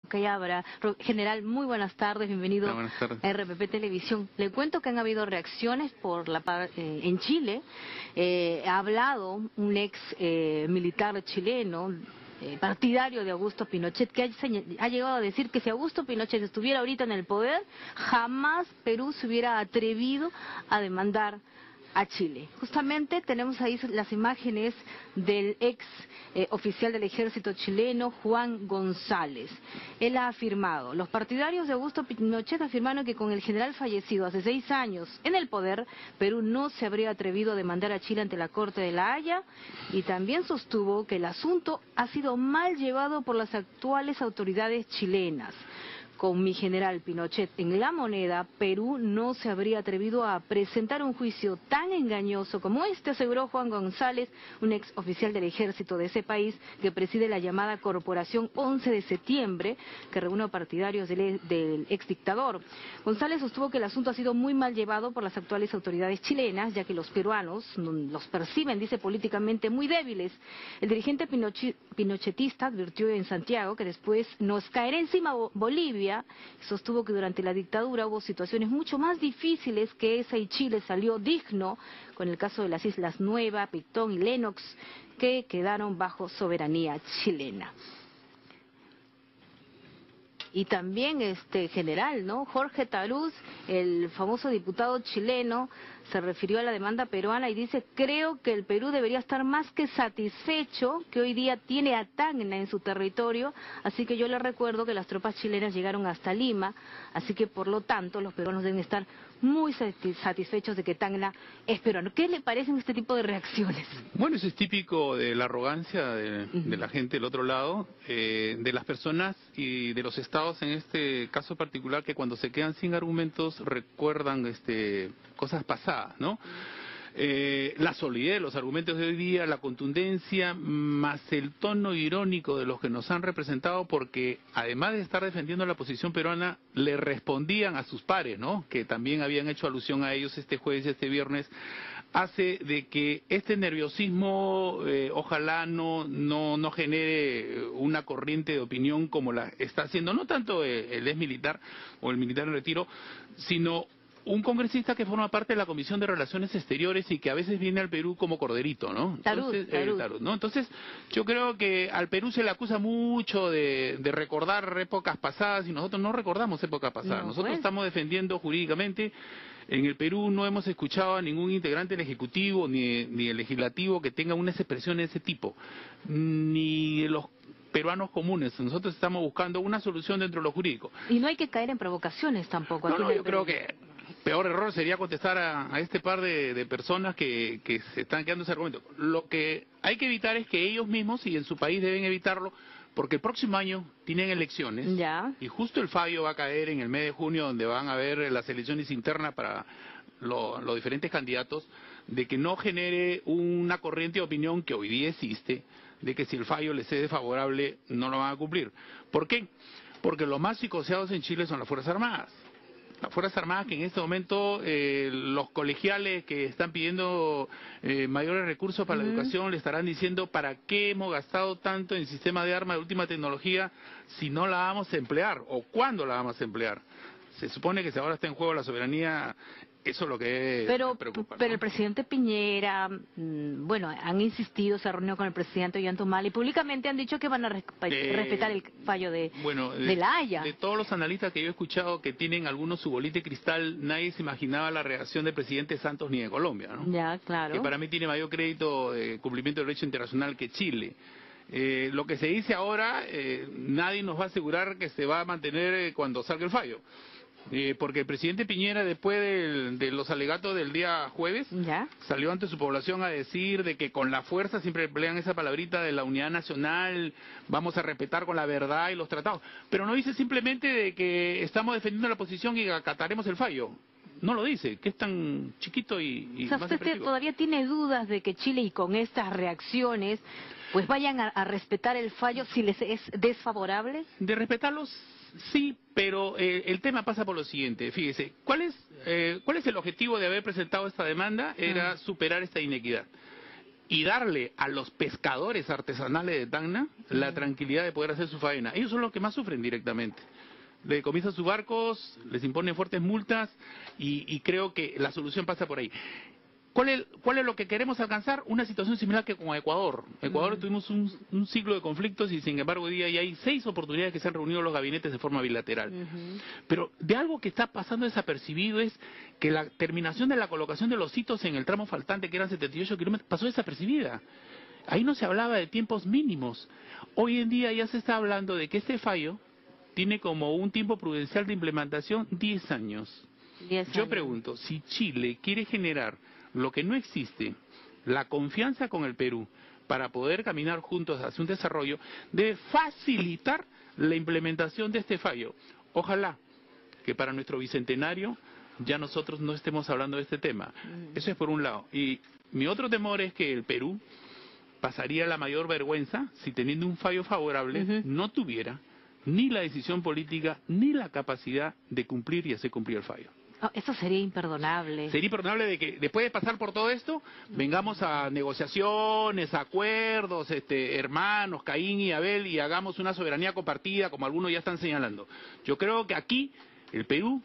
Cayabra. General, muy buenas tardes, bienvenido Buenas tardes. a RPP Televisión. Le cuento que han habido reacciones en Chile. Ha hablado un ex militar chileno, partidario de Augusto Pinochet, que ha llegado a decir que si Augusto Pinochet estuviera ahorita en el poder, jamás Perú se hubiera atrevido a demandar a Chile. Justamente tenemos ahí las imágenes del ex oficial del ejército chileno, Juan González. Él ha afirmado, los partidarios de Augusto Pinochet afirmaron que con el general fallecido hace 6 años en el poder, Perú no se habría atrevido a demandar a Chile ante la Corte de La Haya, y también sostuvo que el asunto ha sido mal llevado por las actuales autoridades chilenas. Con mi general Pinochet en la moneda, Perú no se habría atrevido a presentar un juicio tan engañoso como este, aseguró Juan González, un ex oficial del ejército de ese país que preside la llamada Corporación 11 de septiembre, que reúne a partidarios del ex dictador. González sostuvo que el asunto ha sido muy mal llevado por las actuales autoridades chilenas, ya que los peruanos los perciben, dice, políticamente muy débiles. El dirigente pinochetista advirtió en Santiago que después nos caerá encima Bolivia. Sostuvo que durante la dictadura hubo situaciones mucho más difíciles que esa y Chile salió digno, con el caso de las Islas Nueva, Pitón y Lennox, que quedaron bajo soberanía chilena. Y también general, ¿no? Jorge Tarús, el famoso diputado chileno, se refirió a la demanda peruana y dice: creo que el Perú debería estar más que satisfecho que hoy día tiene a Tacna en su territorio, así que yo le recuerdo que las tropas chilenas llegaron hasta Lima, así que por lo tanto los peruanos deben estar muy satisfechos de que Tacna es peruano. ¿Qué le parecen este tipo de reacciones? Bueno, eso es típico de la arrogancia de la gente del otro lado, de las personas y de los estados en este caso particular, que cuando se quedan sin argumentos recuerdan cosas pasadas, ¿no? La solidez de los argumentos de hoy día, la contundencia, más el tono irónico de los que nos han representado, porque además de estar defendiendo la posición peruana, le respondían a sus pares, ¿no? Que también habían hecho alusión a ellos este jueves y este viernes, hace de que este nerviosismo ojalá no genere una corriente de opinión como la está haciendo, no tanto el ex militar o el militar en retiro, sino un congresista que forma parte de la Comisión de Relaciones Exteriores y que a veces viene al Perú como corderito, ¿no? Entonces, Tarut, ¿no? Entonces, yo creo que al Perú se le acusa mucho de recordar épocas pasadas, y nosotros no recordamos épocas pasadas. Nosotros estamos defendiendo jurídicamente. En el Perú no hemos escuchado a ningún integrante del Ejecutivo ni el Legislativo que tenga una expresión de ese tipo, ni de los peruanos comunes. Nosotros estamos buscando una solución dentro de lo jurídico. Y no hay que caer en provocaciones tampoco. No, yo creo que peor error sería contestar a este par de personas que se están quedando ese argumento. Lo que hay que evitar es que ellos mismos, y en su país deben evitarlo, porque el próximo año tienen elecciones, y justo el fallo va a caer en el mes de junio, donde van a haber las elecciones internas para los diferentes candidatos, de que no genere una corriente de opinión que hoy día existe, de que si el fallo les es desfavorable no lo van a cumplir. ¿Por qué? Porque los más psicoseados en Chile son las Fuerzas Armadas. Las Fuerzas Armadas, que en este momento los colegiales que están pidiendo mayores recursos para la educación le estarán diciendo: ¿para qué hemos gastado tanto en sistema de armas de última tecnología si no la vamos a emplear? ¿O cuándo la vamos a emplear? Se supone que si ahora está en juego la soberanía, eso es lo que preocupa, ¿no? Pero el presidente Piñera, bueno, han insistido, se reunió con el presidente Ollanta-Humala y públicamente han dicho que van a respetar el fallo de La Haya. De todos los analistas que yo he escuchado que tienen algunos su bolita de cristal, nadie se imaginaba la reacción del presidente Santos ni de Colombia, ¿no? Ya, claro. Que para mí tiene mayor crédito de cumplimiento del derecho internacional que Chile. Lo que se dice ahora, nadie nos va a asegurar que se va a mantener cuando salga el fallo. Porque el presidente Piñera, después de los alegatos del día jueves, salió ante su población a decir de que con la fuerza, siempre emplean esa palabrita de la unidad nacional, vamos a respetar con la verdad y los tratados. Pero no dice simplemente de que estamos defendiendo la posición y acataremos el fallo. No lo dice, que es tan chiquito y o sea, más ¿usted todavía tiene dudas de que Chile, y con estas reacciones, pues vayan a respetar el fallo si les es desfavorable? De respetarlos, sí, pero el tema pasa por lo siguiente. Fíjese, ¿cuál es el objetivo de haber presentado esta demanda? Era superar esta inequidad. y darle a los pescadores artesanales de Tacna la tranquilidad de poder hacer su faena. Ellos son los que más sufren directamente. Le decomisan sus barcos, les imponen fuertes multas y creo que la solución pasa por ahí. ¿Cuál es lo que queremos alcanzar? Una situación similar que con Ecuador. Ecuador tuvimos un ciclo de conflictos y sin embargo hoy día ya hay 6 oportunidades que se han reunido los gabinetes de forma bilateral. Pero de algo que está pasando desapercibido es que la terminación de la colocación de los hitos en el tramo faltante, que eran 78 kilómetros, pasó desapercibida. Ahí no se hablaba de tiempos mínimos. Hoy en día ya se está hablando de que este fallo tiene como un tiempo prudencial de implementación 10 años. 10 años. Yo pregunto, si Chile quiere generar lo que no existe, la confianza con el Perú, para poder caminar juntos hacia un desarrollo, debe facilitar la implementación de este fallo. Ojalá que para nuestro bicentenario ya nosotros no estemos hablando de este tema. Eso es por un lado. Y mi otro temor es que el Perú pasaría la mayor vergüenza si teniendo un fallo favorable no tuviera ni la decisión política ni la capacidad de cumplir y hacer cumplir el fallo. Oh, eso sería imperdonable. Sería imperdonable de que después de pasar por todo esto, vengamos a negociaciones, acuerdos, hermanos, Caín y Abel, y hagamos una soberanía compartida, como algunos ya están señalando. Yo creo que aquí el Perú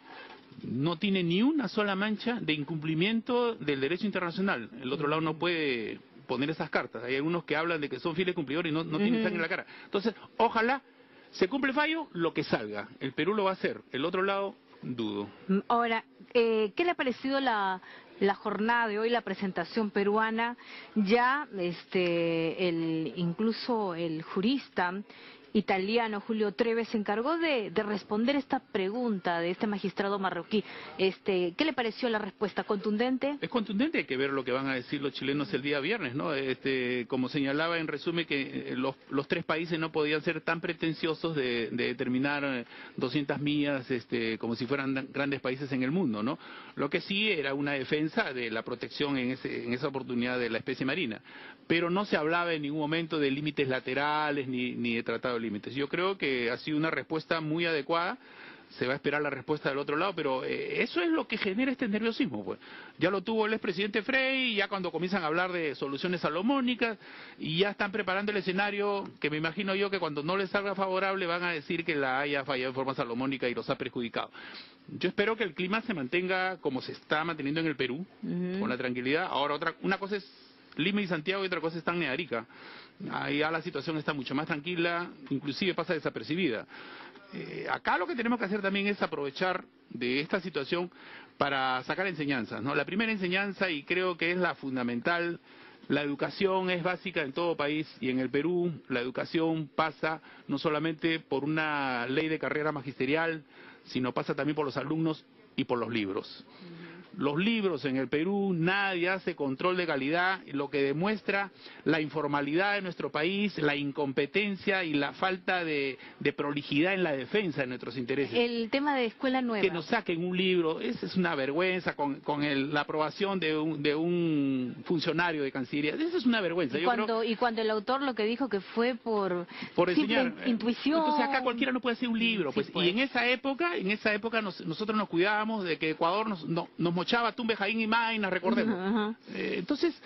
no tiene ni una sola mancha de incumplimiento del derecho internacional. El otro lado no puede poner esas cartas. Hay algunos que hablan de que son fieles cumplidores y no tienen sangre en la cara. Entonces, ojalá se cumple el fallo, lo que salga. El Perú lo va a hacer. El otro lado, dudo. Ahora, ¿qué le ha parecido la jornada de hoy, la presentación peruana? Ya incluso el jurista italiano Julio Treves se encargó de responder esta pregunta de este magistrado marroquí. ¿Qué le pareció la respuesta? ¿Contundente? Es contundente, hay que ver lo que van a decir los chilenos el día viernes, ¿no? Como señalaba en resumen que los 3 países no podían ser tan pretenciosos de determinar 200 millas como si fueran grandes países en el mundo, ¿no? Lo que sí era una defensa de la protección en esa oportunidad de la especie marina, pero no se hablaba en ningún momento de límites laterales ni de tratado de límites. Yo creo que ha sido una respuesta muy adecuada. Se va a esperar la respuesta del otro lado, pero eso es lo que genera este nerviosismo, pues. Ya lo tuvo el expresidente Frei, ya cuando comienzan a hablar de soluciones salomónicas, y ya están preparando el escenario que me imagino yo que cuando no les salga favorable van a decir que la haya fallado de forma salomónica y los ha perjudicado. Yo espero que el clima se mantenga como se está manteniendo en el Perú, con la tranquilidad. Ahora, una cosa es Lima y Santiago y otra cosa está en Arica. Ahí ya la situación está mucho más tranquila, inclusive pasa desapercibida. Acá lo que tenemos que hacer también es aprovechar de esta situación para sacar enseñanzas, ¿no? La primera enseñanza, y creo que es la fundamental, la educación es básica en todo país y en el Perú la educación pasa no solamente por una ley de carrera magisterial, sino pasa también por los alumnos y por los libros. Los libros en el Perú, nadie hace control de calidad, lo que demuestra la informalidad de nuestro país, la incompetencia y la falta de prolijidad en la defensa de nuestros intereses. El tema de escuela nueva. Que nos saquen un libro, esa es una vergüenza con la aprobación de un funcionario de Cancillería, esa es una vergüenza. Y cuando el autor lo que dijo que fue por enseñar, intuición. Entonces acá cualquiera no puede hacer un libro, pues. Y en esa época nosotros nos cuidábamos de que Ecuador nos mochaba Tumbe, Jaín y Mayna, recordemos. Entonces,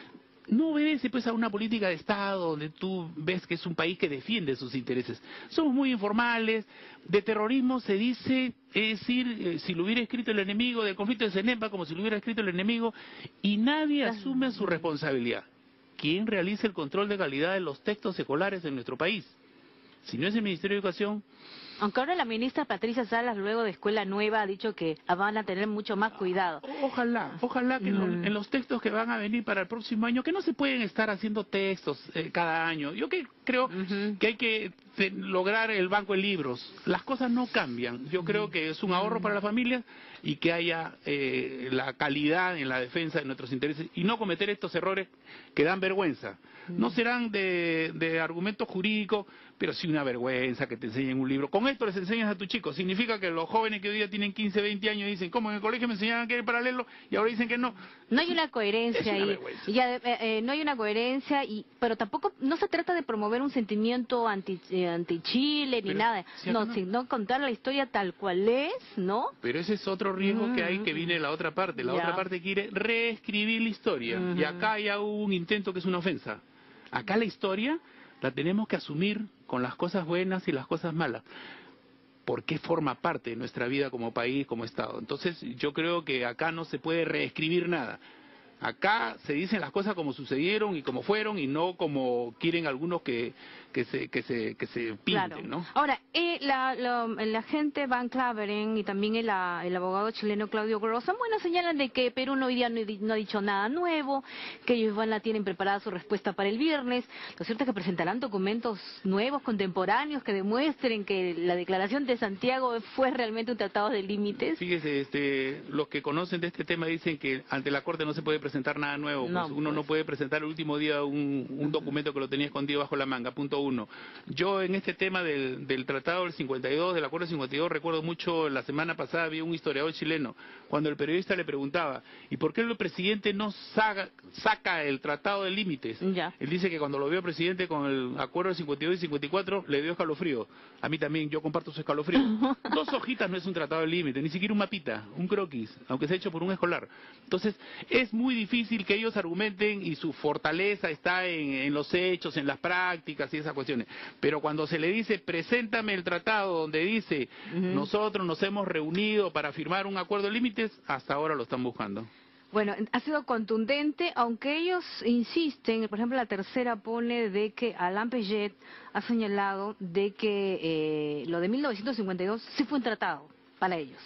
no obedece pues a una política de Estado donde tú ves que es un país que defiende sus intereses. Somos muy informales, de terrorismo se dice, es decir, si lo hubiera escrito el enemigo del conflicto de Cenepa, como si lo hubiera escrito el enemigo, y nadie asume su responsabilidad. ¿Quién realiza el control de calidad de los textos escolares en nuestro país? Si no es el Ministerio de Educación. Aunque ahora la ministra Patricia Salas, luego de Escuela Nueva, ha dicho que van a tener mucho más cuidado. Ojalá que en los textos que van a venir para el próximo año, que no se pueden estar haciendo textos cada año. Yo creo que hay que lograr el banco de libros. Las cosas no cambian. Yo creo que es un ahorro para las familias y que haya la calidad en la defensa de nuestros intereses y no cometer estos errores que dan vergüenza. No serán de argumentos jurídicos, pero sí una vergüenza que te enseñen un libro. Con esto les enseñas a tus chicos. Significa que los jóvenes que hoy día tienen 15, 20 años dicen, ¿cómo en el colegio me enseñaban que era paralelo? Y ahora dicen que no. No hay una coherencia ahí. No hay una coherencia, pero tampoco no se trata de promover un sentimiento anti-Chile ni nada. Si no, sino contar la historia tal cual es, ¿no? Pero ese es otro riesgo que hay, que viene la otra parte. La otra parte quiere reescribir la historia. Y acá ya hubo un intento que es una ofensa. Acá la historia la tenemos que asumir con las cosas buenas y las cosas malas, porque forma parte de nuestra vida como país, como Estado. Entonces yo creo que acá no se puede reescribir nada. Acá se dicen las cosas como sucedieron y como fueron, y no como quieren algunos que se pinten, claro, ¿no? Ahora, la gente Van Claveren y también el abogado chileno Claudio Grossa, bueno, señalan de que Perú hoy día no ha dicho nada nuevo, que ellos tienen preparada su respuesta para el viernes. Lo cierto es que presentarán documentos nuevos, contemporáneos, que demuestren que la declaración de Santiago fue realmente un tratado de límites. Fíjese, los que conocen de este tema dicen que ante la Corte no se puede presentar nada nuevo. Pues uno no puede presentar el último día un documento que lo tenía escondido bajo la manga, punto uno. Yo en este tema del Tratado del 52, del Acuerdo del 52, recuerdo mucho, la semana pasada había un historiador chileno, cuando el periodista le preguntaba, ¿y por qué el presidente no saca el Tratado de Límites? Él dice que cuando lo vio el presidente con el Acuerdo del 52 y 54, le dio escalofrío. A mí también, yo comparto su escalofrío. 2 hojitas no es un Tratado de Límites, ni siquiera un mapita, un croquis, aunque sea hecho por un escolar. Entonces, es muy difícil que ellos argumenten, y su fortaleza está en los hechos, en las prácticas y esas cuestiones. Pero cuando se le dice, preséntame el tratado donde dice, nosotros nos hemos reunido para firmar un acuerdo de límites, hasta ahora lo están buscando. Bueno, ha sido contundente, aunque ellos insisten, por ejemplo la tercera pone de que Alain Peyet ha señalado de que lo de 1952 sí fue un tratado para ellos.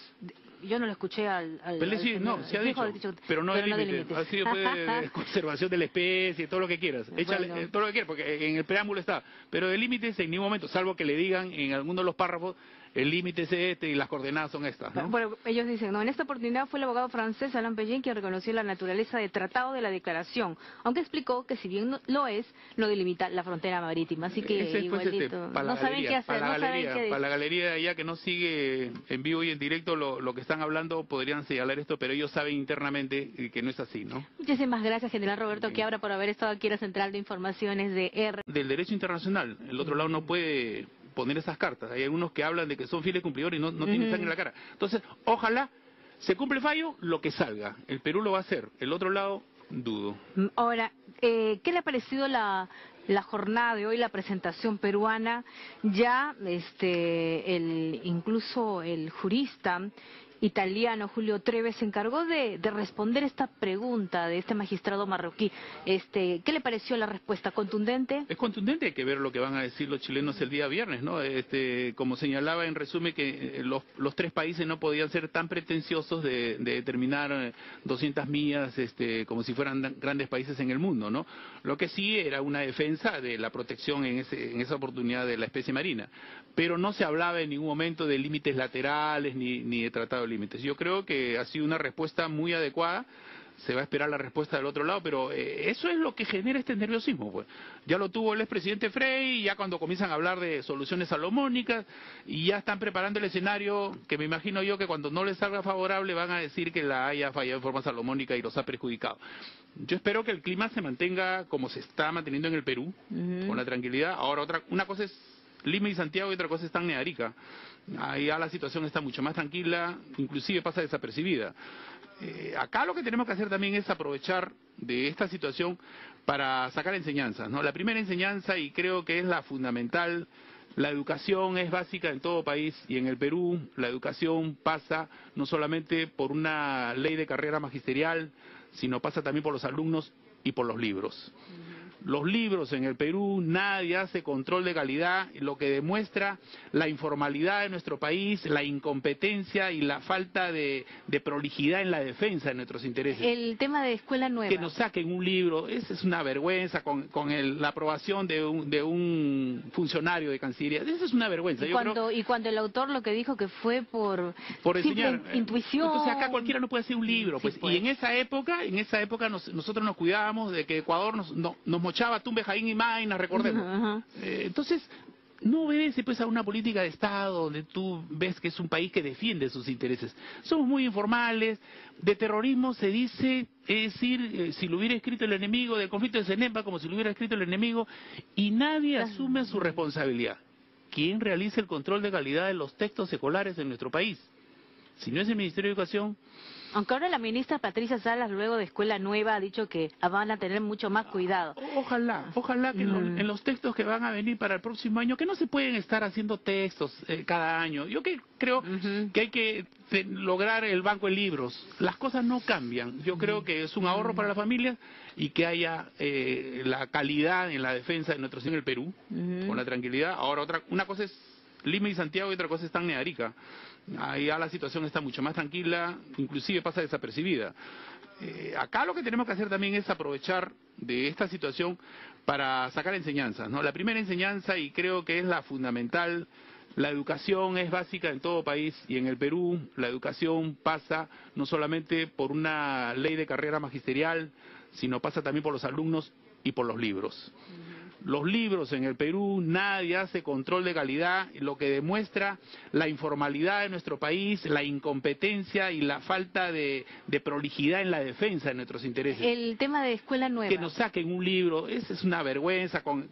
Yo no lo escuché se ha dicho, pero no de límites. Ha sido de conservación de la especie, todo lo que quieras. Échale todo lo que quieras, porque en el preámbulo está. Pero de límites en ningún momento, salvo que le digan en alguno de los párrafos, el límite es este y las coordenadas son estas, ¿no? Bueno, ellos dicen, en esta oportunidad fue el abogado francés Alain Peyet quien reconoció la naturaleza de tratado de la declaración, aunque explicó que si bien lo es, no delimita la frontera marítima, así que igualito, no saben qué hacer, no saben qué decir. Para la galería ya que no sigue en vivo y en directo lo que están hablando, podrían señalar esto, pero ellos saben internamente que no es así, ¿no? Muchísimas gracias, general Roberto Quiabra, por haber estado aquí en la Central de Informaciones de R. Del derecho internacional, el otro lado no puede poner esas cartas. Hay algunos que hablan de que son fieles cumplidores y no tienen sangre en la cara. Entonces, ojalá se cumple el fallo, lo que salga. El Perú lo va a hacer, el otro lado, dudo. Ahora, ¿qué le ha parecido la jornada de hoy, la presentación peruana? Ya incluso el jurista italiano Julio Treves se encargó de responder esta pregunta de este magistrado marroquí. ¿Qué le pareció la respuesta? ¿Contundente? Es contundente, hay que ver lo que van a decir los chilenos el día viernes, ¿no? Como señalaba en resumen que los 3 países no podían ser tan pretenciosos de determinar 200 millas como si fueran grandes países en el mundo, ¿no? Lo que sí era una defensa de la protección en esa oportunidad de la especie marina, pero no se hablaba en ningún momento de límites laterales ni de tratado de límites. Yo creo que ha sido una respuesta muy adecuada. Se va a esperar la respuesta del otro lado, pero eso es lo que genera este nerviosismo, pues. Ya lo tuvo el expresidente Frei, ya cuando comienzan a hablar de soluciones salomónicas, y ya están preparando el escenario que me imagino yo que cuando no les salga favorable van a decir que la haya fallado en forma salomónica y los ha perjudicado. Yo espero que el clima se mantenga como se está manteniendo en el Perú, con la tranquilidad. Ahora, una cosa es Lima y Santiago y otra cosa está en Arica. Ahí ya la situación está mucho más tranquila, inclusive pasa desapercibida. Acá lo que tenemos que hacer también es aprovechar de esta situación para sacar enseñanzas, ¿no? La primera enseñanza, y creo que es la fundamental, la educación es básica en todo país, y en el Perú la educación pasa no solamente por una ley de carrera magisterial, sino pasa también por los alumnos y por los libros. Los libros en el Perú, nadie hace control de calidad, lo que demuestra la informalidad de nuestro país, la incompetencia y la falta de prolijidad en la defensa de nuestros intereses. El tema de escuela nueva. Que nos saquen un libro, esa es una vergüenza con la aprobación de un funcionario de Cancillería, esa es una vergüenza. Y cuando el autor lo que dijo que fue por enseñar, intuición. Entonces acá cualquiera no puede hacer un libro, sí, pues. Y en esa época nosotros nos cuidábamos de que Ecuador nos mochaba, tumbe, Jaín y Maina, recordemos. Entonces, no obedece pues a una política de Estado donde tú ves que es un país que defiende sus intereses. Somos muy informales, de terrorismo se dice, es decir, si lo hubiera escrito el enemigo, del conflicto de Cenepa como si lo hubiera escrito el enemigo, y nadie asume su responsabilidad. ¿Quién realiza el control de calidad de los textos escolares en nuestro país? Si no es el Ministerio de Educación. Aunque ahora la ministra Patricia Salas, luego de Escuela Nueva, ha dicho que van a tener mucho más cuidado. Ojalá que en los textos que van a venir para el próximo año, que no se pueden estar haciendo textos cada año. Yo creo que hay que lograr el banco de libros. Las cosas no cambian. Yo creo que es un ahorro para las familias y que haya la calidad en la defensa de nuestro en el Perú, con la tranquilidad. Ahora, una cosa es Lima y Santiago y otra cosa está en Arica. Ahí ya la situación está mucho más tranquila, inclusive pasa desapercibida. Acá lo que tenemos que hacer también es aprovechar de esta situación para sacar enseñanzas, ¿no? La primera enseñanza, y creo que es la fundamental, la educación es básica en todo país y en el Perú la educación pasa no solamente por una ley de carrera magisterial, sino pasa también por los alumnos y por los libros. Los libros en el Perú, nadie hace control de calidad, lo que demuestra la informalidad de nuestro país, la incompetencia y la falta de prolijidad en la defensa de nuestros intereses. El tema de Escuela Nueva. Que nos saquen un libro, esa es una vergüenza con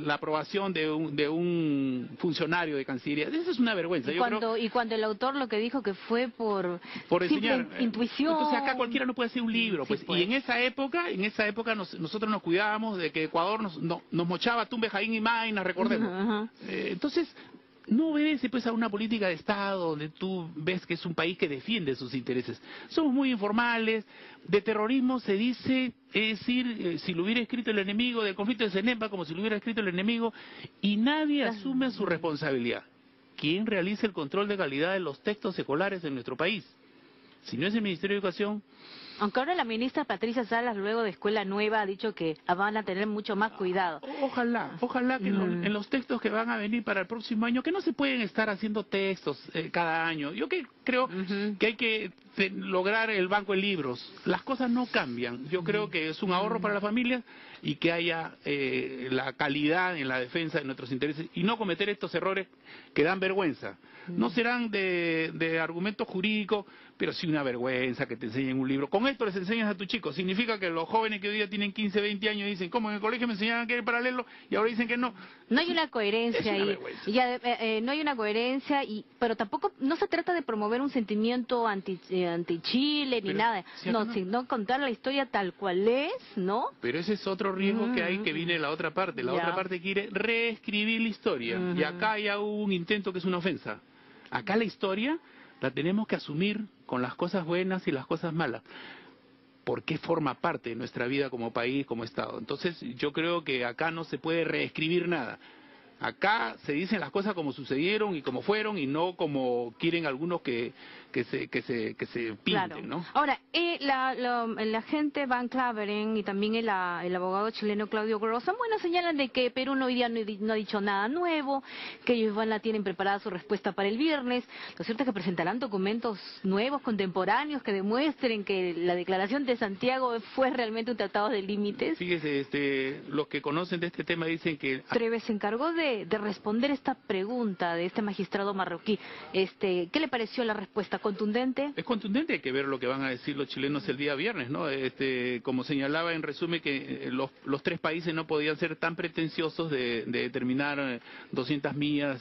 la aprobación de un funcionario de Cancillería, esa es una vergüenza. Y cuando el autor lo que dijo que fue por enseñar, intuición. Entonces acá cualquiera no puede hacer un libro, pues. Y en esa época nosotros nos cuidábamos de que Ecuador nos mochaba, tumbe, Jaín y Maina, recordemos. Entonces, no obedece pues a una política de Estado donde tú ves que es un país que defiende sus intereses. Somos muy informales, de terrorismo se dice, es decir, si lo hubiera escrito el enemigo, del conflicto de Cenepa como si lo hubiera escrito el enemigo, y nadie asume su responsabilidad. ¿Quién realiza el control de calidad de los textos escolares en nuestro país? Si no es el Ministerio de Educación. Aunque ahora la ministra Patricia Salas, luego de Escuela Nueva, ha dicho que van a tener mucho más cuidado. Ojalá que en los textos que van a venir para el próximo año, que no se pueden estar haciendo textos cada año. Yo creo que hay que lograr el banco de libros. Las cosas no cambian. Yo creo que es un ahorro para las familias y que haya la calidad en la defensa de nuestros intereses y no cometer estos errores que dan vergüenza. No serán de argumentos jurídicos, pero sí una vergüenza que te enseñen un libro. Con esto les enseñas a tus chicos. Significa que los jóvenes que hoy día tienen 15, 20 años dicen, ¿cómo en el colegio me enseñaban que era paralelo? Y ahora dicen que no. No hay una coherencia ahí. No hay una coherencia, pero tampoco no se trata de promover un sentimiento anti-Chile ni nada. Sino contar la historia tal cual es, ¿no? Pero ese es otro riesgo que hay, que viene la otra parte. La otra parte quiere reescribir la historia. Y acá ya hubo un intento que es una ofensa. Acá la historia la tenemos que asumir con las cosas buenas y las cosas malas, porque forma parte de nuestra vida como país, como Estado. Entonces yo creo que acá no se puede reescribir nada. Acá se dicen las cosas como sucedieron y como fueron y no como quieren algunos que se pinten, claro, ¿no? Ahora, el agente Van Claveren y también el abogado chileno Claudio Grossa, bueno, señalan de que Perú hoy día no ha dicho nada nuevo, que ellos tienen preparada su respuesta para el viernes. Lo cierto es que presentarán documentos nuevos, contemporáneos, que demuestren que la declaración de Santiago fue realmente un tratado de límites. Fíjese, los que conocen de este tema dicen que... Treves se encargó de responder esta pregunta de este magistrado marroquí. ¿Qué le pareció la respuesta? ¿Contundente? Es contundente, hay que ver lo que van a decir los chilenos el día viernes, ¿no? Como señalaba en resumen que los tres países no podían ser tan pretenciosos de determinar 200 millas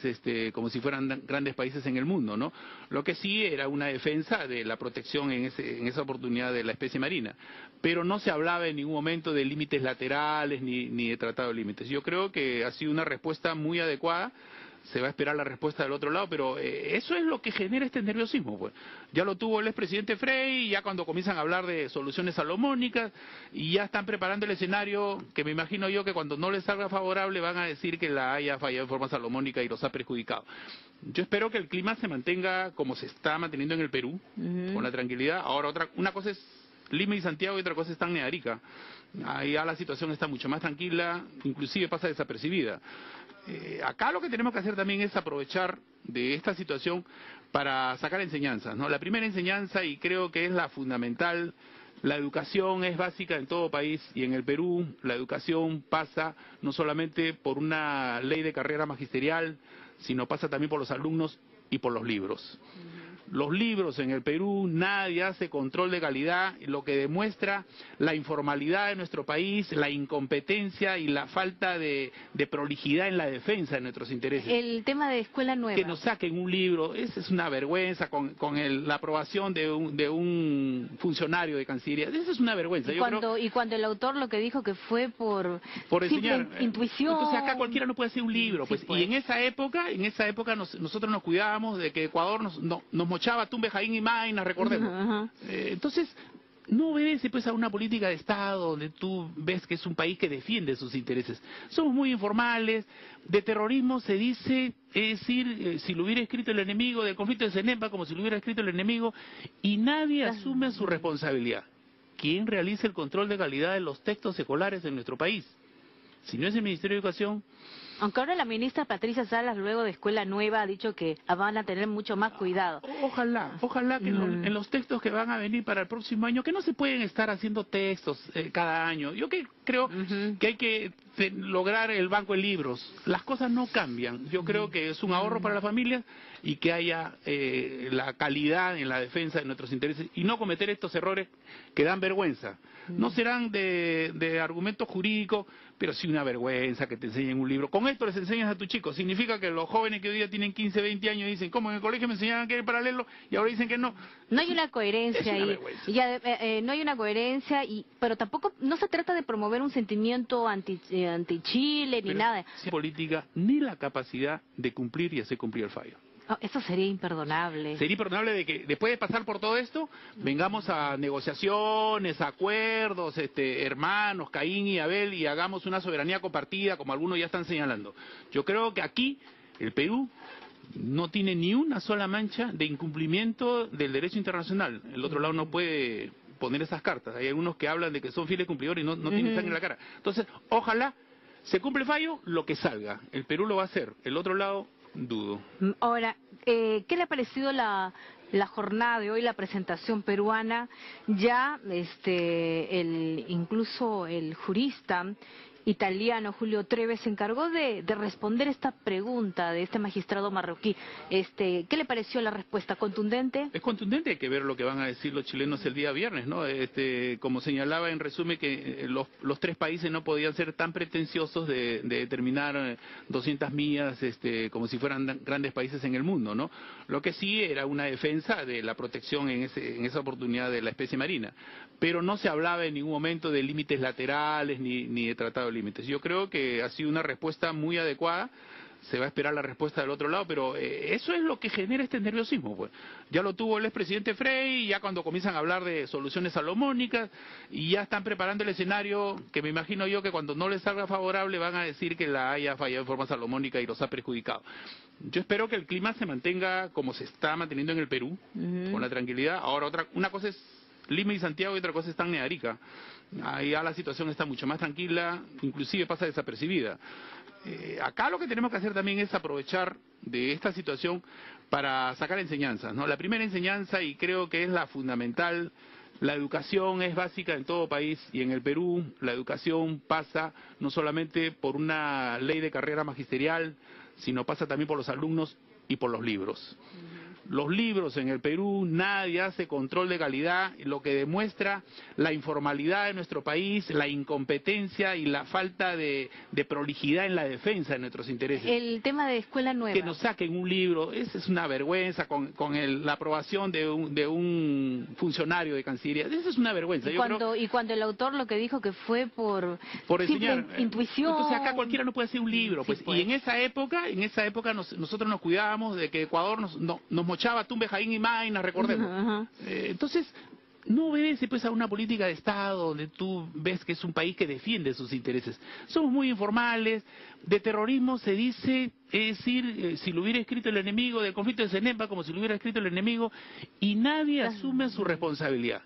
como si fueran grandes países en el mundo, ¿no? Lo que sí era una defensa de la protección en esa oportunidad de la especie marina, pero no se hablaba en ningún momento de límites laterales ni de tratado de límites. Yo creo que ha sido una respuesta muy adecuada. Se va a esperar la respuesta del otro lado, pero eso es lo que genera este nerviosismo, pues. Ya lo tuvo el expresidente Frei, ya cuando comienzan a hablar de soluciones salomónicas, y ya están preparando el escenario, que me imagino yo que cuando no les salga favorable van a decir que la haya fallado en forma salomónica y los ha perjudicado. Yo espero que el clima se mantenga como se está manteniendo en el Perú, con la tranquilidad. Ahora, una cosa es Lima y Santiago y otra cosa está en Arica. Ahí ya la situación está mucho más tranquila, inclusive pasa desapercibida. Acá lo que tenemos que hacer también es aprovechar de esta situación para sacar enseñanzas, ¿no? La primera enseñanza, y creo que es la fundamental, La educación es básica en todo país y en el Perú la educación pasa no solamente por una ley de carrera magisterial, sino pasa también por los alumnos y por los libros. Los libros en el Perú, nadie hace control de calidad, lo que demuestra la informalidad de nuestro país, la incompetencia y la falta de prolijidad en la defensa de nuestros intereses. El tema de escuela nueva. Que nos saquen un libro, es una vergüenza con la aprobación de un funcionario de Cancillería, eso es una vergüenza. Y cuando el autor lo que dijo que fue por enseñar, intuición. Entonces acá cualquiera no puede hacer un libro, pues. Sí, pues. Y en esa época nosotros nos cuidábamos de que Ecuador nos mochaba Tumbe, Jaín y Mayna, recordemos. Entonces, no obedece pues a una política de Estado donde tú ves que es un país que defiende sus intereses. Somos muy informales, de terrorismo se dice, es decir, si lo hubiera escrito el enemigo del conflicto de Cenepa, como si lo hubiera escrito el enemigo, y nadie asume su responsabilidad. ¿Quién realiza el control de calidad de los textos escolares en nuestro país? Si no es el Ministerio de Educación. Aunque ahora la ministra Patricia Salas, luego de Escuela Nueva, ha dicho que van a tener mucho más cuidado. Ojalá que en los textos que van a venir para el próximo año, que no se pueden estar haciendo textos cada año. Yo creo que hay que lograr el banco de libros. Las cosas no cambian. Yo creo que es un ahorro para las familias y que haya la calidad en la defensa de nuestros intereses y no cometer estos errores que dan vergüenza. No serán de argumentos jurídicos, pero sí una vergüenza que te enseñen un libro. Con esto les enseñas a tus chicos. Significa que los jóvenes que hoy día tienen 15, 20 años dicen, ¿cómo en el colegio me enseñaban que era paralelo? Y ahora dicen que no. No hay una coherencia ahí. No hay una coherencia, pero tampoco no se trata de promover un sentimiento anti-Chile ni nada. Sin política ni la capacidad de cumplir y hacer cumplir el fallo. No, eso sería imperdonable. Sería imperdonable de que después de pasar por todo esto, vengamos a negociaciones, acuerdos, hermanos, Caín y Abel, y hagamos una soberanía compartida, como algunos ya están señalando. Yo creo que aquí, el Perú no tiene ni una sola mancha de incumplimiento del derecho internacional. El otro lado no puede poner esas cartas. Hay algunos que hablan de que son fieles cumplidores y no tienen sangre en la cara. Entonces, ojalá se cumple el fallo, lo que salga. El Perú lo va a hacer. El otro lado dudo. Ahora, ¿qué le ha parecido la jornada de hoy, la presentación peruana? Ya incluso el jurista italiano Julio Treves se encargó de responder esta pregunta de este magistrado marroquí. ¿Qué le pareció la respuesta? ¿Contundente? Es contundente, hay que ver lo que van a decir los chilenos el día viernes, ¿no? Como señalaba en resumen que los tres países no podían ser tan pretenciosos de determinar 200 millas como si fueran grandes países en el mundo, ¿no? Lo que sí era una defensa de la protección en esa oportunidad de la especie marina, pero no se hablaba en ningún momento de límites laterales ni de tratado de límites. Yo creo que ha sido una respuesta muy adecuada. Se va a esperar la respuesta del otro lado, pero eso es lo que genera este nerviosismo, pues. Ya lo tuvo el expresidente Frei, ya cuando comienzan a hablar de soluciones salomónicas, y ya están preparando el escenario que me imagino yo que cuando no les salga favorable van a decir que la haya fallado de forma salomónica y los ha perjudicado. Yo espero que el clima se mantenga como se está manteniendo en el Perú, con la tranquilidad. Ahora, una cosa es Lima y Santiago y otra cosa está en Arica. Ahí ya la situación está mucho más tranquila, inclusive pasa desapercibida. Acá lo que tenemos que hacer también es aprovechar de esta situación para sacar enseñanzas, ¿no? La primera enseñanza, y creo que es la fundamental, la educación es básica en todo país y en el Perú la educación pasa no solamente por una ley de carrera magisterial, sino pasa también por los alumnos y por los libros. Los libros en el Perú, nadie hace control de calidad, lo que demuestra la informalidad de nuestro país, la incompetencia y la falta de prolijidad en la defensa de nuestros intereses. El tema de escuela nueva. Que nos saquen un libro, es una vergüenza con la aprobación de un funcionario de Cancillería, eso es una vergüenza. Y cuando el autor lo que dijo que fue por enseñar, intuición. Entonces acá cualquiera no puede hacer un libro, pues. pues. Y en esa época nosotros nos cuidábamos de que Ecuador nos mochaba Tumbe, Jaín y Mayna, recordemos. Entonces, no obedece pues a una política de Estado donde tú ves que es un país que defiende sus intereses. Somos muy informales, de terrorismo se dice, es decir, si lo hubiera escrito el enemigo del conflicto de Cenepa, como si lo hubiera escrito el enemigo, y nadie asume su responsabilidad.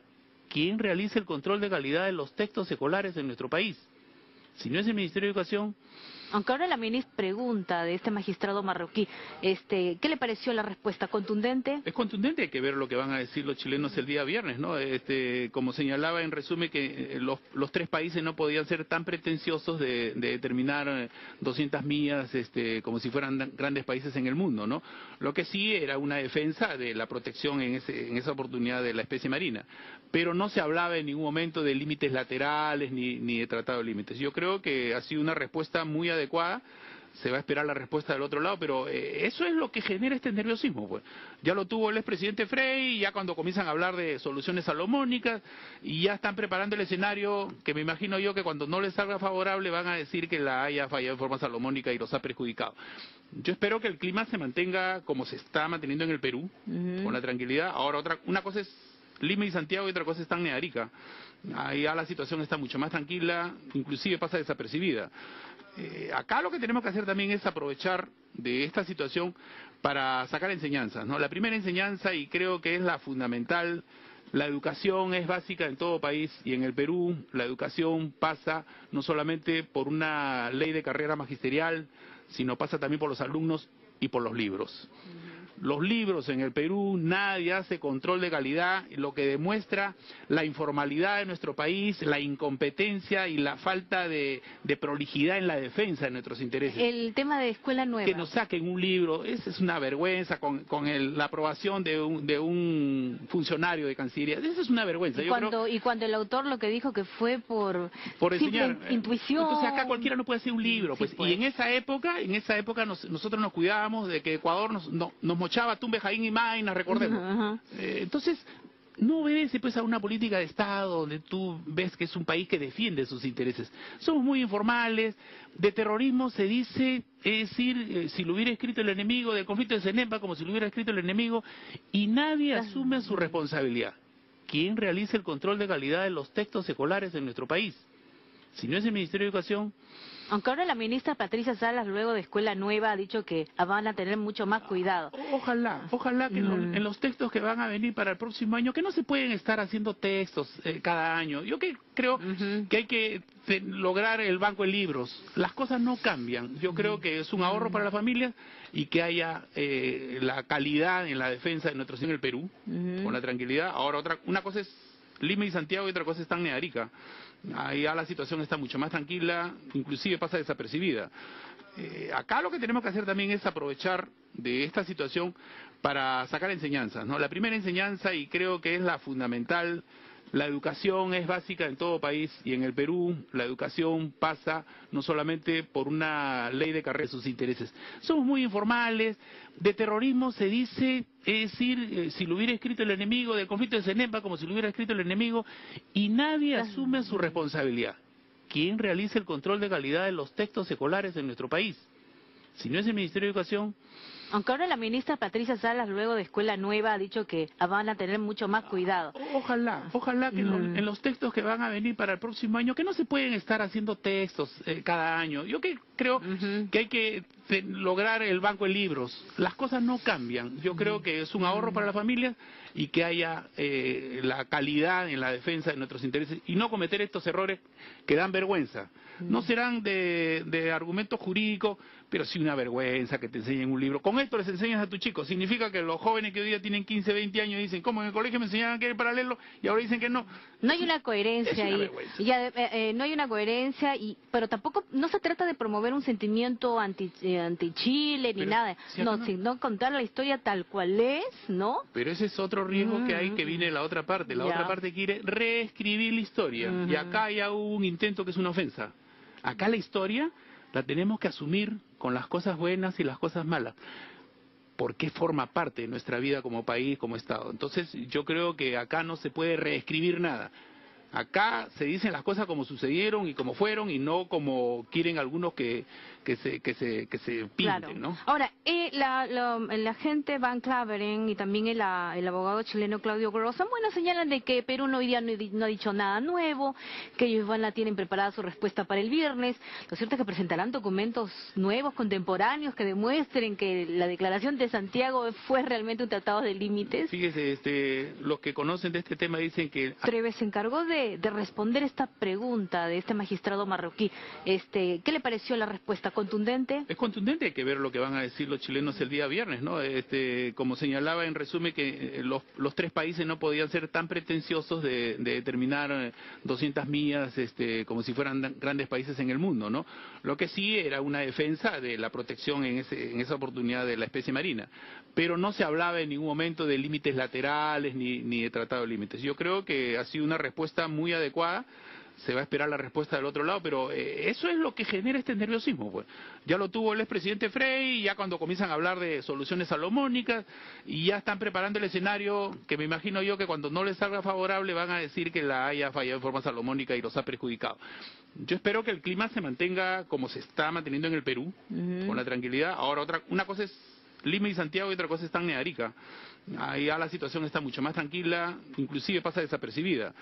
¿Quién realiza el control de calidad de los textos escolares en nuestro país? Si no es el Ministerio de Educación. Aunque ahora la ministra pregunta de este magistrado marroquí, ¿qué le pareció la respuesta? ¿Contundente? Es contundente, hay que ver lo que van a decir los chilenos el día viernes, ¿no? Como señalaba en resumen que los tres países no podían ser tan pretenciosos de determinar 200 millas como si fueran grandes países en el mundo, ¿no? Lo que sí era una defensa de la protección en esa oportunidad de la especie marina, pero no se hablaba en ningún momento de límites laterales ni de tratado de límites. Yo creo que ha sido una respuesta muy adecuada. Se va a esperar la respuesta del otro lado, pero eso es lo que genera este nerviosismo, pues. Ya lo tuvo el expresidente Frei, ya cuando comienzan a hablar de soluciones salomónicas, y ya están preparando el escenario que me imagino yo que cuando no les salga favorable van a decir que la haya fallado en forma salomónica y los ha perjudicado. Yo espero que el clima se mantenga como se está manteniendo en el Perú, con la tranquilidad. Ahora una cosa es Lima y Santiago y otra cosa es Tacna y Arica. Ahí ya la situación está mucho más tranquila, inclusive pasa desapercibida. Acá lo que tenemos que hacer también es aprovechar de esta situación para sacar enseñanzas, ¿no? La primera enseñanza, y creo que es la fundamental, la educación es básica en todo país y en el Perú la educación pasa no solamente por una ley de carrera magisterial, sino pasa también por los alumnos y por los libros. Los libros en el Perú, nadie hace control de calidad, lo que demuestra la informalidad de nuestro país, la incompetencia y la falta de prolijidad en la defensa de nuestros intereses. El tema de escuela nueva. Que nos saquen un libro, esa es una vergüenza con la aprobación de un funcionario de Cancillería, esa es una vergüenza. Y cuando el autor lo que dijo que fue por enseñar, intuición. Entonces acá cualquiera no puede hacer un libro, pues. Sí, pues. Y en esa época nosotros nos cuidábamos de que Ecuador nos mochaba Tumbe, Jaín y Mayna, recordemos. Entonces, no obedece pues a una política de Estado donde tú ves que es un país que defiende sus intereses. Somos muy informales, de terrorismo se dice, es decir, si lo hubiera escrito el enemigo, del conflicto de Cenepa como si lo hubiera escrito el enemigo, y nadie asume su responsabilidad. ¿Quién realiza el control de calidad de los textos escolares en nuestro país? Si no es el Ministerio de Educación. Aunque ahora la ministra Patricia Salas, luego de escuela nueva, ha dicho que van a tener mucho más cuidado. Ojalá que en los textos que van a venir para el próximo año, que no se pueden estar haciendo textos cada año. Yo creo que hay que lograr el banco de libros. Las cosas no cambian. Yo creo que es un ahorro para las familias y que haya la calidad en la defensa de nuestro en el Perú, con la tranquilidad. Ahora una cosa es Lima y Santiago y otra cosa es Tacna y Arica. Ahí ya la situación está mucho más tranquila, inclusive pasa desapercibida. Acá lo que tenemos que hacer también es aprovechar de esta situación para sacar enseñanzas, ¿no? La primera enseñanza, y creo que es la fundamental, la educación es básica en todo país y en el Perú la educación pasa no solamente por una ley de carrera de sus intereses. Somos muy informales, de terrorismo se dice, es decir, si lo hubiera escrito el enemigo, del conflicto de Cenepa como si lo hubiera escrito el enemigo, y nadie asume su responsabilidad. ¿Quién realiza el control de calidad de los textos escolares en nuestro país? Si no es el Ministerio de Educación. Aunque ahora la ministra Patricia Salas, luego de escuela nueva, ha dicho que van a tener mucho más cuidado. Ojalá que en los textos que van a venir para el próximo año, que no se pueden estar haciendo textos cada año. Yo creo que hay que lograr el banco de libros. Las cosas no cambian. Yo creo que es un ahorro para las familias y que haya la calidad en la defensa de nuestros intereses y no cometer estos errores que dan vergüenza. No serán de argumento jurídico, pero sí una vergüenza que te enseñen un libro. Con esto les enseñas a tus chicos. Significa que los jóvenes que hoy día tienen 15, 20 años dicen, ¿cómo en el colegio me enseñaban que era paralelo? Y ahora dicen que no. No hay una coherencia ahí. No hay una coherencia, pero tampoco no se trata de promover un sentimiento anti-Chile ni nada. Sino contar la historia tal cual es, ¿no? Pero ese es otro riesgo que hay, que viene la otra parte. La otra parte quiere reescribir la historia. Y acá ya hubo un intento que es una ofensa. Acá la historia la tenemos que asumir con las cosas buenas y las cosas malas, porque forma parte de nuestra vida como país, como Estado. Entonces yo creo que acá no se puede reescribir nada. Acá se dicen las cosas como sucedieron y como fueron y no como quieren algunos que se pinten, claro, ¿no? Ahora, el agente Van Claveren y también el abogado chileno Claudio Grossa, bueno, señalan de que Perú hoy día no ha dicho nada nuevo, que ellos tienen preparada su respuesta para el viernes. Lo cierto es que presentarán documentos nuevos, contemporáneos, que demuestren que la declaración de Santiago fue realmente un tratado de límites. Fíjese, los que conocen de este tema dicen que Treves se encargó de de responder esta pregunta de este magistrado marroquí, ¿qué le pareció la respuesta? ¿Contundente? Es contundente, hay que ver lo que van a decir los chilenos el día viernes, ¿no? Como señalaba en resumen que los tres países no podían ser tan pretenciosos de determinar 200 millas como si fueran grandes países en el mundo, ¿no? Lo que sí era una defensa de la protección en esa oportunidad de la especie marina, pero no se hablaba en ningún momento de límites laterales ni de tratado de límites. Yo creo que ha sido una respuesta muy adecuada. Se va a esperar la respuesta del otro lado, pero eso es lo que genera este nerviosismo, pues. Ya lo tuvo el expresidente Frei, ya cuando comienzan a hablar de soluciones salomónicas, y ya están preparando el escenario, que me imagino yo que cuando no les salga favorable van a decir que la Haya fallado de forma salomónica y los ha perjudicado. Yo espero que el clima se mantenga como se está manteniendo en el Perú, con la tranquilidad. Ahora, una cosa es Lima y Santiago y otra cosa está en Arica. Ahí ya la situación está mucho más tranquila, inclusive pasa desapercibida.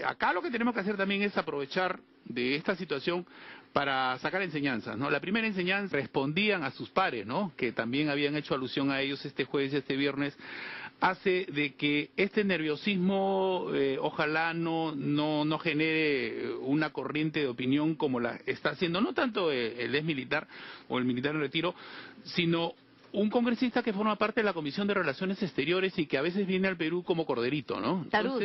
Acá lo que tenemos que hacer también es aprovechar de esta situación para sacar enseñanzas, ¿no? La primera enseñanza, respondían a sus pares, ¿no? Que también habían hecho alusión a ellos este jueves y este viernes, hace de que este nerviosismo ojalá no genere una corriente de opinión como la está haciendo, no tanto el ex militar o el militar en retiro, sino un congresista que forma parte de la Comisión de Relaciones Exteriores y que a veces viene al Perú como corderito, ¿no? Tarut,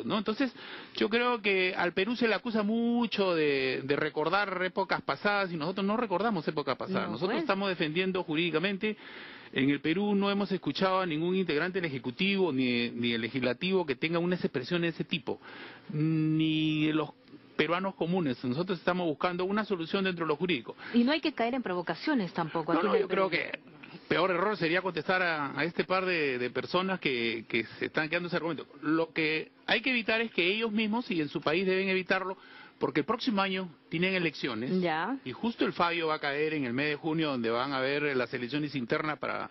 ¿no? Entonces, yo creo que al Perú se le acusa mucho de recordar épocas pasadas y nosotros no recordamos épocas pasadas. Nosotros estamos defendiendo jurídicamente. En el Perú no hemos escuchado a ningún integrante del Ejecutivo ni el Legislativo que tenga unas expresiones de ese tipo, ni los peruanos comunes. Nosotros estamos buscando una solución dentro de lo jurídico. Y no hay que caer en provocaciones tampoco. No, yo creo que peor error sería contestar a este par de personas que se están quedando ese argumento. Lo que hay que evitar es que ellos mismos, y en su país deben evitarlo, porque el próximo año tienen elecciones, y justo el fallo va a caer en el mes de junio, donde van a haber las elecciones internas para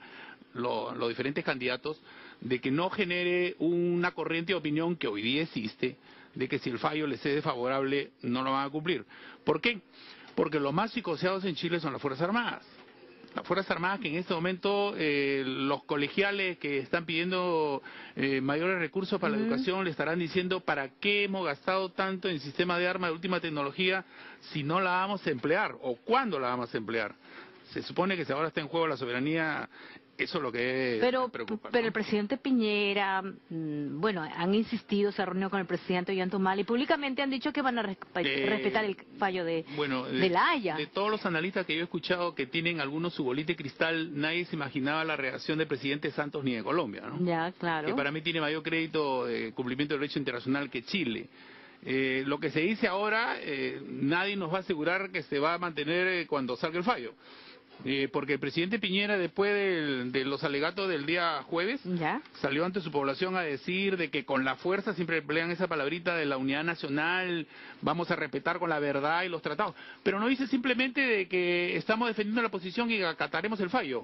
los diferentes candidatos, de que no genere una corriente de opinión que hoy día existe, de que si el fallo les es desfavorable no lo van a cumplir. ¿Por qué? Porque los más psicoseados en Chile son las Fuerzas Armadas. Las Fuerzas Armadas que en este momento los colegiales que están pidiendo mayores recursos para la educación le estarán diciendo ¿para qué hemos gastado tanto en sistema de armas de última tecnología si no la vamos a emplear? ¿O cuándo la vamos a emplear? Se supone que si ahora está en juego la soberanía, eso es lo que preocupa, ¿no? Pero el presidente Piñera, bueno, han insistido, se reunió con el presidente Ollanta y públicamente han dicho que van a respetar el fallo de la Haya. De todos los analistas que yo he escuchado que tienen algunos su bolita de cristal, nadie se imaginaba la reacción del presidente Santos ni de Colombia, ¿no? Ya, claro. Que para mí tiene mayor crédito de cumplimiento del derecho internacional que Chile. Lo que se dice ahora, nadie nos va a asegurar que se va a mantener cuando salga el fallo. Porque el presidente Piñera, después de los alegatos del día jueves, salió ante su población a decir de que con la fuerza, siempre emplean esa palabrita de la unidad nacional, vamos a respetar con la verdad y los tratados. Pero no dice simplemente de que estamos defendiendo la posición y acataremos el fallo.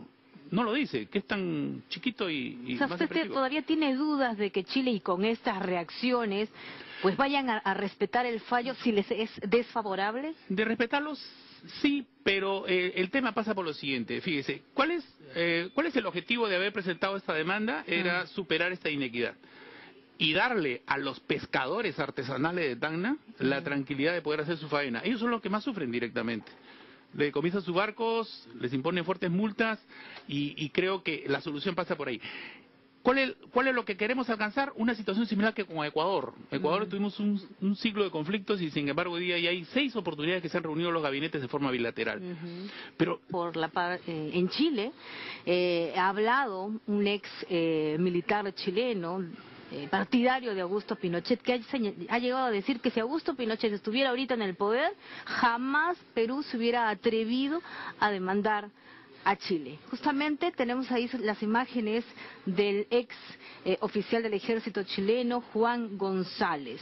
No lo dice, que es tan chiquito y o sea, más ¿usted todavía tiene dudas de que Chile, y con estas reacciones, pues vayan a respetar el fallo si les es desfavorable? De respetarlos, sí, pero el tema pasa por lo siguiente. Fíjese, ¿cuál es el objetivo de haber presentado esta demanda? Era superar esta inequidad y darle a los pescadores artesanales de Tacna la tranquilidad de poder hacer su faena. Ellos son los que más sufren directamente. Le decomisan sus barcos, les imponen fuertes multas y creo que la solución pasa por ahí. ¿Cuál es lo que queremos alcanzar? Una situación similar que con Ecuador. Ecuador tuvimos un ciclo de conflictos y sin embargo hoy día ya hay 6 oportunidades que se han reunido los gabinetes de forma bilateral. Pero en Chile ha hablado un ex militar chileno, partidario de Augusto Pinochet, que ha llegado a decir que si Augusto Pinochet estuviera ahorita en el poder, jamás Perú se hubiera atrevido a demandar a Chile. Justamente tenemos ahí las imágenes del ex oficial del ejército chileno, Juan González.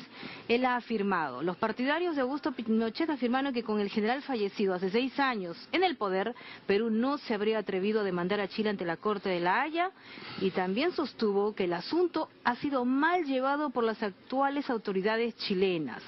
Él ha afirmado, los partidarios de Augusto Pinochet afirmaron que con el general fallecido hace 6 años en el poder, Perú no se habría atrevido a demandar a Chile ante la Corte de la Haya, y también sostuvo que el asunto ha sido mal llevado por las actuales autoridades chilenas.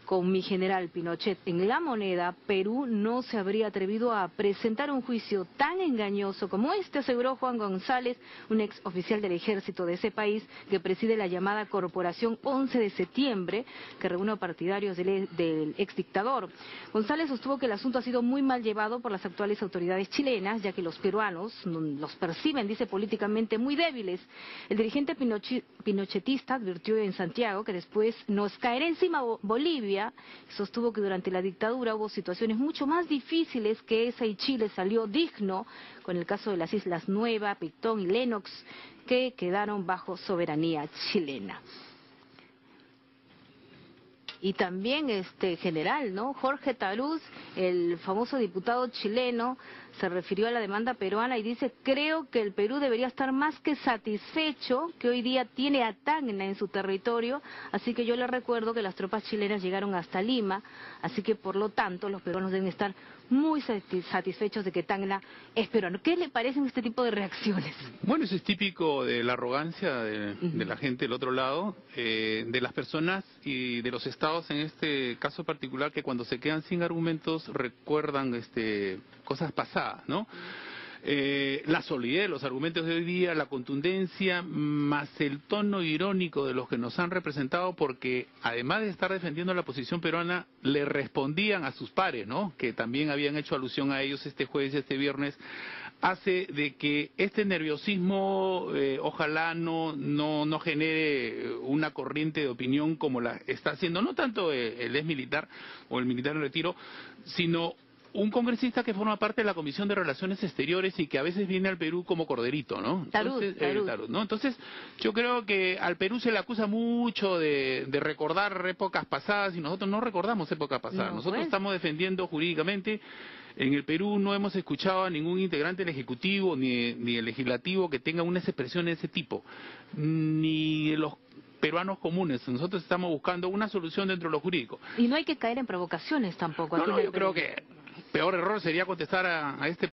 con mi general Pinochet en la moneda, Perú no se habría atrevido a presentar un juicio tan engañoso como este, aseguró Juan González, un ex oficial del ejército de ese país que preside la llamada Corporación 11 de septiembre, que reúne a partidarios del ex dictador. González sostuvo que el asunto ha sido muy mal llevado por las actuales autoridades chilenas, ya que los peruanos los perciben, dice, políticamente muy débiles. El dirigente pinochetista advirtió en Santiago que después nos caerá encima Bolivia. Sostuvo que durante la dictadura hubo situaciones mucho más difíciles que esa y Chile salió digno, con el caso de las Islas Nueva, Pitón y Lennox, que quedaron bajo soberanía chilena. Y también general, ¿no? Jorge Tarús, el famoso diputado chileno, se refirió a la demanda peruana y dice: creo que el Perú debería estar más que satisfecho que hoy día tiene a Tacna en su territorio, así que yo le recuerdo que las tropas chilenas llegaron hasta Lima, así que por lo tanto los peruanos deben estar muy satisfechos de que Tacna es peruano. ¿Qué le parecen este tipo de reacciones? Bueno, eso es típico de la arrogancia de la gente del otro lado, de las personas y de los estados en este caso particular, que cuando se quedan sin argumentos recuerdan cosas pasadas, ¿no? La solidez de los argumentos de hoy día, la contundencia, más el tono irónico de los que nos han representado, porque además de estar defendiendo la posición peruana, le respondían a sus pares, ¿no? Que también habían hecho alusión a ellos este jueves y este viernes, hace de que este nerviosismo ojalá no genere una corriente de opinión como la está haciendo, no tanto el ex militar o el militar en retiro, sino un congresista que forma parte de la Comisión de Relaciones Exteriores y que a veces viene al Perú como corderito, ¿no? Tarut, ¿no? Entonces, yo creo que al Perú se le acusa mucho de recordar épocas pasadas y nosotros no recordamos épocas pasadas. Nosotros estamos defendiendo jurídicamente. En el Perú no hemos escuchado a ningún integrante del Ejecutivo ni el Legislativo que tenga unas expresiones de ese tipo, ni los peruanos comunes. Nosotros estamos buscando una solución dentro de lo jurídico. Y no hay que caer en provocaciones tampoco. No, yo creo que peor error sería contestar a este